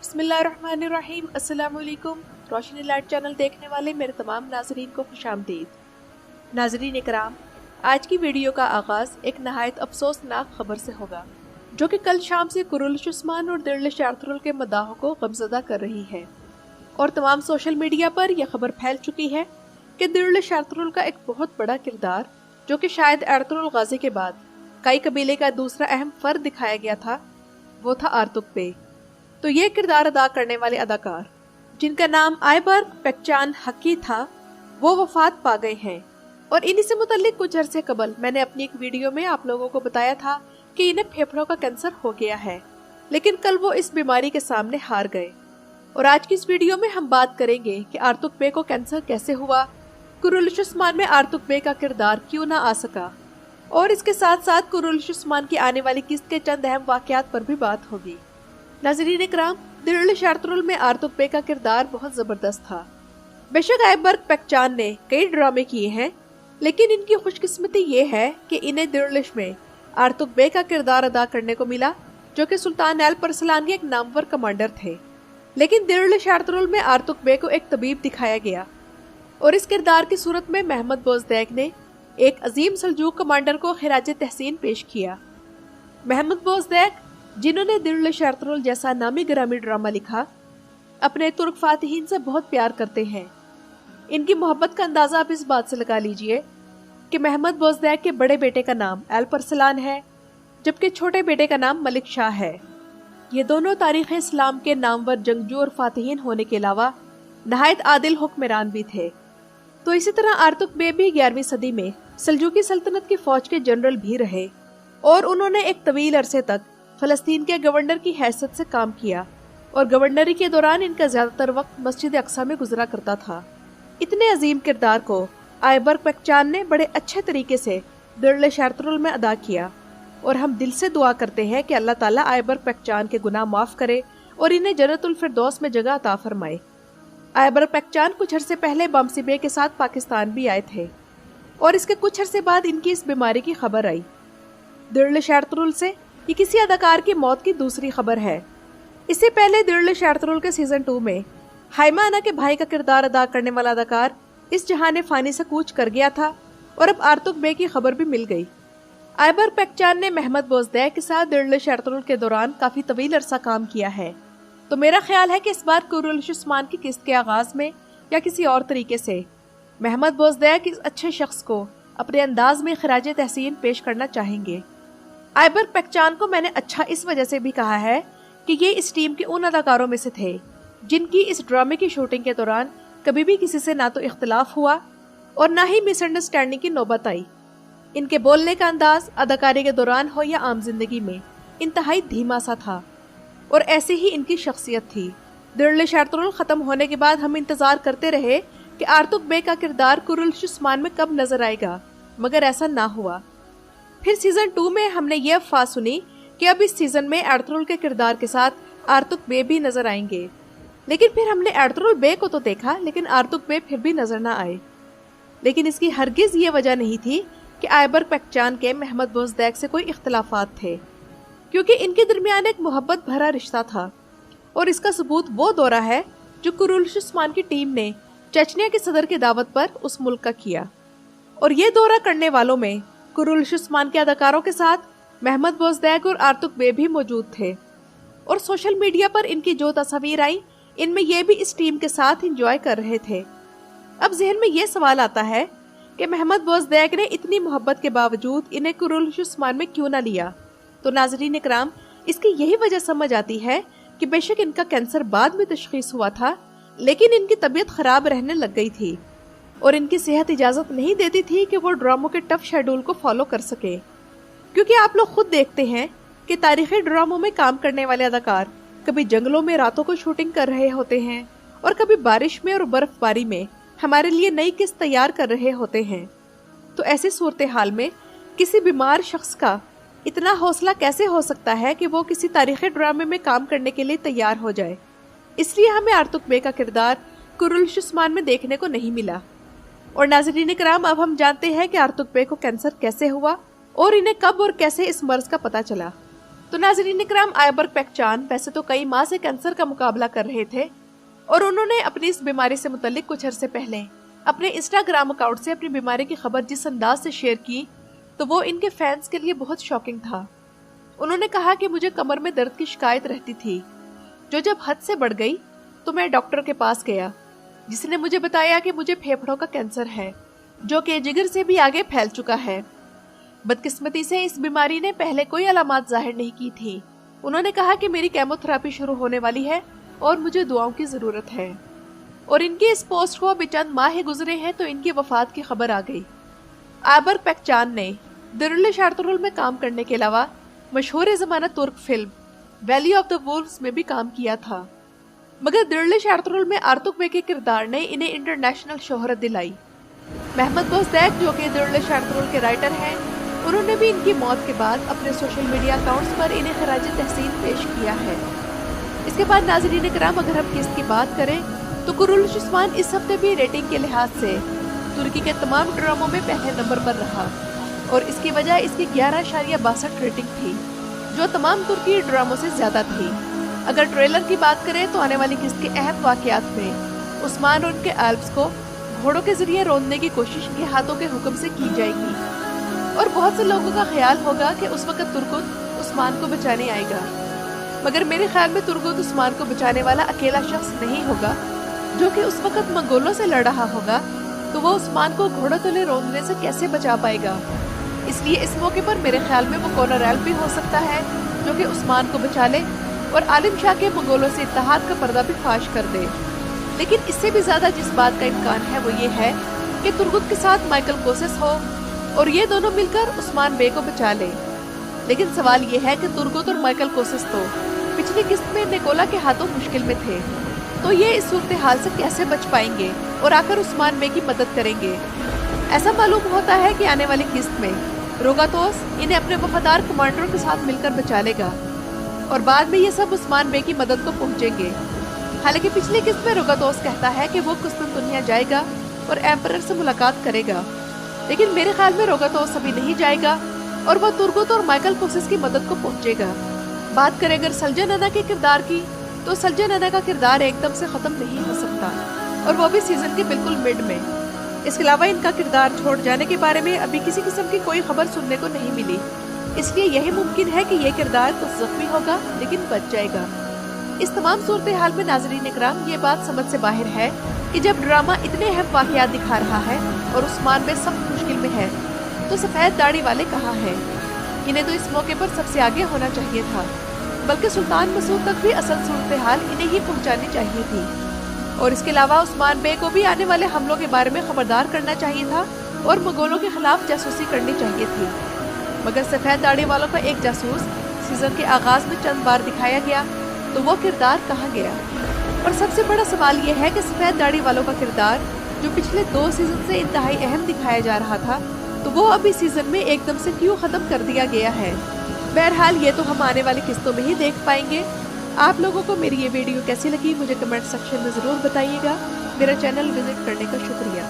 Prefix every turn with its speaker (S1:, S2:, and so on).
S1: बिस्मिल्लाहिर्रहमानिर्रहीम। अस्सलाम वालेकुम। रोशनी लाइट चैनल देखने वाले मेरे तमाम नाजरीन को खुशामदीद। नाजरीन इकराम, आज की वीडियो का आगाज़ एक नहायत अफसोसनाक खबर से होगा जो कि कल शाम से कुरुल्श उस्मान और दिल्लिश आर्थरुल के मदाहों को गमज़दा कर रही है और तमाम सोशल मीडिया पर यह खबर फैल चुकी है कि दिल्लिश आर्थरुल का एक बहुत बड़ा किरदार, जो कि शायद आर्थरुल गाजी के बाद काई कबीले का दूसरा अहम फर्द दिखाया गया था, वो था आर्तुक बे। तो ये किरदार अदा करने वाले अदाकार, जिनका नाम आयबर्ग पेक्चान हकी था, वो वफात पा गए हैं। और इन्हीं से मुतल्लिक कुछ अरसे कबल मैंने अपनी एक वीडियो में आप लोगों को बताया था कि इन्हें फेफड़ों का कैंसर हो गया है, लेकिन कल वो इस बीमारी के सामने हार गए। और आज की इस वीडियो में हम बात करेंगे कि आर्तुक बे को कैंसर कैसे हुआ, कुरुल्श उस्मान में आर्तुक बे का किरदार क्यों ना आ सका, और इसके साथ साथ कुरुल्श उस्मान की आने वाली किस्त के चंद अहम वाकयात पर भी बात होगी। नाज़रीन इकराम, दिल्लिश आर्थरुल में आर्तुक बे का किरदार बहुत जबरदस्त था। बेशक आयबर्ग पेक्चान ने कई ड्रामे किए हैं, लेकिन इनकी खुशकिस्मती ये है कि इन्हें दिल्लिश में आर्तुक बे का किरदार अदा करने को मिला, जो कि सुल्तान एल-परसलान के एक नामवर कमांडर थे। लेकिन दिल्लिश आर्थरुल में आर्तुक बे को एक तबीब दिखाया गया और इस किरदार की सूरत में महमद बोज़दैक ने एक अजीम सल्जूक कमांडर को खिराज तहसीन पेश किया। महमद बोज़दैक, जिन्होंने दिल्लिश आर्थरुल जैसा नामी ग्रामी ड्रामा लिखा, अपने तुर्क फातिहीन से बहुत प्यार करते हैं। इनकी मोहब्बत का अंदाजा आप इस बात से लगा लीजिए कि महमद बोज़दैक के बड़े बेटे का नाम एल-परसलान है, जबकि छोटे बेटे का नाम मलिक शाह है। ये दोनों तारीख़ इस्लाम के नामवर जंगजू और फातिहीन होने के अलावा नहायत आदिल हुक्मरान भी थे। तो इसी तरह आर्तुक बे भी 11वीं सदी में सल्जूकी सल्तनत की फौज के जनरल भी रहे और उन्होंने एक तवील अरसे तक फलस्तीन के गवर्नर की हैसियत से काम किया और गवर्नरी के दौरान इनका ज्यादातर वक्त मस्जिद अक्सा में गुजरा करता था। इतने अजीम किरदार को आयबर्ग पेक्चान ने बड़े अच्छे तरीके से दिल्लिश आर्थरुल में अदा किया और हम दिल से दुआ करते हैं कि अल्लाह ताला आयबर्ग पेक्चान के गुनाह माफ करे और इन्हें जन्नतुल फिरदौस में जगह अता फरमाए। आयबर्ग पेक्चान कुछ अरसे पहले बमसी बे के साथ पाकिस्तान भी आए थे और इसके कुछ अरसे बाद इनकी इस बीमारी की खबर आई। दिल्लिश आर्थरुल से ये किसी अदाकार की मौत की दूसरी खबर है। इससे पहले दिल्लिश आर्थरुल के सीजन 2 में हाइमा अना के भाई का किरदार अदा करने वाला अदाकार इस जहाने फानी से कूच कर गया था और अब आर्तुक बे की खबर भी मिल गई। आयबर्ग पेक्चान ने महमद बोज़दैक के साथ दिल्लिश आर्थरुल के दौरान काफी तवील अरसा काम किया है, तो मेरा ख्याल है कि इस बार कुरुल्श उस्मान की किस्त के आगाज में या किसी और तरीके से महमद बोज़दैक इस अच्छे शख्स को अपने अंदाज में खिराज तहसीन पेश करना चाहेंगे। आयबर्ग पेक्चान को मैंने अच्छा इस वजह से भी कहा है कि ये इस टीम के उन अदाकारों में से थे जिनकी इस ड्रामे की शूटिंग के दौरान कभी भी किसी से ना तो इख्तिलाफ हुआ और ना ही मिसअंडरस्टैंडिंग की नौबत आई। इनके बोलने का अंदाज अदाकारी के दौरान हो या आम जिंदगी में इंतहाई धीमा सा था और ऐसी ही इनकी शख्सियत थी। दिल्लिश आर्थरुल खत्म होने के बाद हम इंतजार करते रहे कि आर्तुक बे का किरदार कुरुल्श उस्मान में कब नजर आएगा, मगर ऐसा ना हुआ। फिर सीजन 2 में हमने ये अफवाह सुनी कि अब इस सीजन में आर्थरुल के किरदार के साथ आर्तुक बे भी नजर आएंगे, लेकिन फिर हमने आर्थरुल बे को तो देखा लेकिन आर्तुक बे फिर भी नजर ना आए। लेकिन इसकी हरगिज ये वजह नहीं थी कि आयबर्ग पेक्चान के महमद बोज़दैक से कोई इख्तलाफात थे, क्योंकि इनके दरमियान एक मोहब्बत भरा रिश्ता था और इसका सबूत वो दौरा है जो कुरुल्श उस्मान की टीम ने चेचनिया के सदर की दावत पर उस मुल्क का किया। और ये दौरा करने वालों में कुरुल्श उस्मान के अदाकारों के साथ महमद बोज़दैक और आर्तुक बे भी मौजूद थे और सोशल मीडिया पर इनकी जो तस्वीर आई, इनमें ये भी इस टीम के साथ एंजॉय कर रहे थे। अब जहन में ये सवाल आता है कि महमद बोज़दैक ने इतनी मोहब्बत के बावजूद इन्हें कुरुल्श उस्मान में क्यों ना लिया। तो नाज़रीन इकराम, इसकी यही वजह समझ आती है कि बेशक इनका कैंसर बाद में तशखीस हुआ था, लेकिन इनकी तबीयत खराब रहने लग गई थी और इनकी सेहत इजाजत नहीं देती थी कि वो ड्रामों के टफ शेड्यूल को फॉलो कर सके। क्योंकि आप लोग खुद देखते हैं कि तारीखी ड्रामों में काम करने वाले अदाकार कभी जंगलों में रातों को शूटिंग कर रहे होते हैं और कभी बारिश में और बर्फबारी में हमारे लिए नई किस्त तैयार कर रहे होते हैं। तो ऐसी सूरत हाल में किसी बीमार शख्स का इतना हौसला कैसे हो सकता है कि वो किसी तारीखी ड्रामे में काम करने के लिए तैयार हो जाए। इसलिए हमें आर्तुक बे का किरदार कुरुल्श उस्मान में देखने को नहीं मिला। और नाज़रीन इकराम, अब हम जानते हैं कि आर्तुक बे को कैंसर कैसे हुआ और इन्हें कब और कैसे इस मर्ज का पता चला। تو नाज़रीन इकराम, आयबर पेकचान वैसे तो कई माह से कैंसर का मुकाबला कर रहे थे और उन्होंने अपनी इस बीमारी से मुतल्लिक कुछ अरसे पहले अपने इंस्टाग्राम अकाउंट से अपनी बीमारी की खबर जिस अंदाज से शेयर की तो वो इनके फैंस के लिए बहुत शॉकिंग था। उन्होंने कहा कि मुझे कमर में दर्द की शिकायत रहती थी, जो जब हद से बढ़ गई तो मैं डॉक्टर के पास गया, जिसने मुझे बताया कि मुझे फेफड़ों का कैंसर है, जो कि जिगर से भी आगे फैल चुका है। बदकिस्मती से इस बीमारी ने पहले कोई अलामत जाहिर नहीं की थी। उन्होंने कहा कि मेरी केमोथेरेपी शुरू होने वाली है और मुझे दुआओं की जरूरत है। और इनकी इस पोस्ट को अभी चंद माह ही गुजरे हैं तो इनकी वफात की खबर आ गई। आयबर पेकचान ने दिरुल शार्तुरुल में काम करने के अलावा मशहूर ज़माना तुर्क film valley of the Wolves में भी काम किया था, मगर दिरुल शार्तुरुल में आर्तुक बे के किरदार ने इन्हें इंटरनेशनल शोहरत दिलाई। महमद बोज़दैक, जो कि दिरुल शार्तुरुल के राइटर हैं, उन्होंने भी इनकी मौत के बाद अपने सोशल मीडिया अकाउंट्स पर इन्हें खराज तहसीन पेश किया है। इसके बाद नाज़रीन इकराम, अगर हम किस्त की बात करें तो कुरुलुश उस्मान इस हफ्ते भी रेटिंग के लिहाज से तुर्की के तमाम ड्रामों में पहले नंबर पर रहा और इसकी वजह इसकी 11.62 रेटिंग थी, जो तमाम तुर्की ड्रामों से ज्यादा थी। अगर ट्रेलर की बात करें तो आने वाली किस्त के अहम वाकयात में उस्मान और उनके एल्ब्स को घोड़ों के जरिए रोंदने की कोशिश इनके हाथों के हुक्म से की जाएगी और बहुत से लोगों का ख्याल होगा कि उस वक्त तुर्गुत उस्मान को बचाने आएगा, मगर मेरे ख्याल में तुर्गुत उस्मान को बचाने वाला अकेला शख्स नहीं होगा, जो कि उस वक्त मंगोलों से लड़ रहा होगा, तो वो उस्मान को घोड़ों तले रोंदने से कैसे बचा पाएगा। इसलिए इस मौके पर मेरे ख्याल में वो कॉनर एल्ब भी हो सकता है, जो कि उस्मान को बचा ले और आलिम शाह के मंगोलों से इत्तेहाद का पर्दा भी फाश कर दे। लेकिन इससे भी ज्यादा जिस बात का इम्कान है वो ये है कि तुर्गुत के साथ माइकल कोसेस हो और ये दोनों मिलकर उस्मान बे को बचा ले। लेकिन सवाल ये है कि तुर्गुत और माइकल कोसेस तो पिछली किस्त में निकोला के हाथों मुश्किल में थे, तो ये इस सूरत हाल से कैसे बच पाएंगे और आकर उस्मान बे की मदद करेंगे। ऐसा मालूम होता है कि आने वाली किस्त में रोगातोस इन्हें अपने वफादार कमांडरों के साथ मिलकर बचा लेगा और बाद में ये सब उस्मान बे की मदद को पहुंचेंगे। हालांकि पिछली किस्त में रोगातोस कहता है कि वो कुस्तुनतुनिया जाएगा और एम्परर से मुलाकात करेगा, लेकिन मेरे ख्याल में रोगातोस अभी नहीं जाएगा और वह तुर्गुत और माइकल कोसेस की मदद को पहुंचेगा। बात करें अगर सल्जन अना के किरदार की, तो सल्जन अना का किरदार एकदम से खत्म नहीं हो सकता और वो भी सीजन के बिल्कुल मिड में। इसके अलावा इनका किरदार छोड़ जाने के बारे में अभी किसी किस्म की कोई खबर सुनने को नहीं मिली, इसलिए यही मुमकिन है कि ये किरदार कुछ जख्मी होगा लेकिन बच जाएगा। इस तमाम सूरत हाल में नाज़रीन इकराम, ये बात समझ से बाहर है कि जब ड्रामा इतने अहम वाक़यात दिखा रहा है और उस्मान बे सख्त मुश्किल में है, तो सफेद दाढ़ी वाले कहाँ हैं। इन्हें तो इस मौके पर सबसे आगे होना चाहिए था, बल्कि सुल्तान मसूद तक भी असल सूरत हाल इन्हें ही पहुंचानी चाहिए थी और इसके अलावा उस्मान बे को भी आने वाले हमलों के बारे में खबरदार करना चाहिए था और मुगलों के खिलाफ जासूसी करनी चाहिए थी। मगर सफेद दाढ़ी वालों का एक जासूस सीजन के आगाज में चंद बार दिखाया गया, तो वो किरदार कहाँ गया। और सबसे बड़ा सवाल ये है कि सफेद दाढ़ी वालों का किरदार जो पिछले 2 सीजन से इंतहाई अहम दिखाया जा रहा था, तो वो अभी सीजन में एकदम से क्यों खत्म कर दिया गया है। बहरहाल ये तो हम आने वाली किस्तों में ही देख पाएंगे। आप लोगों को मेरी ये वीडियो कैसी लगी मुझे कमेंट सेक्शन में ज़रूर बताइएगा। मेरा चैनल विजिट करने का शुक्रिया।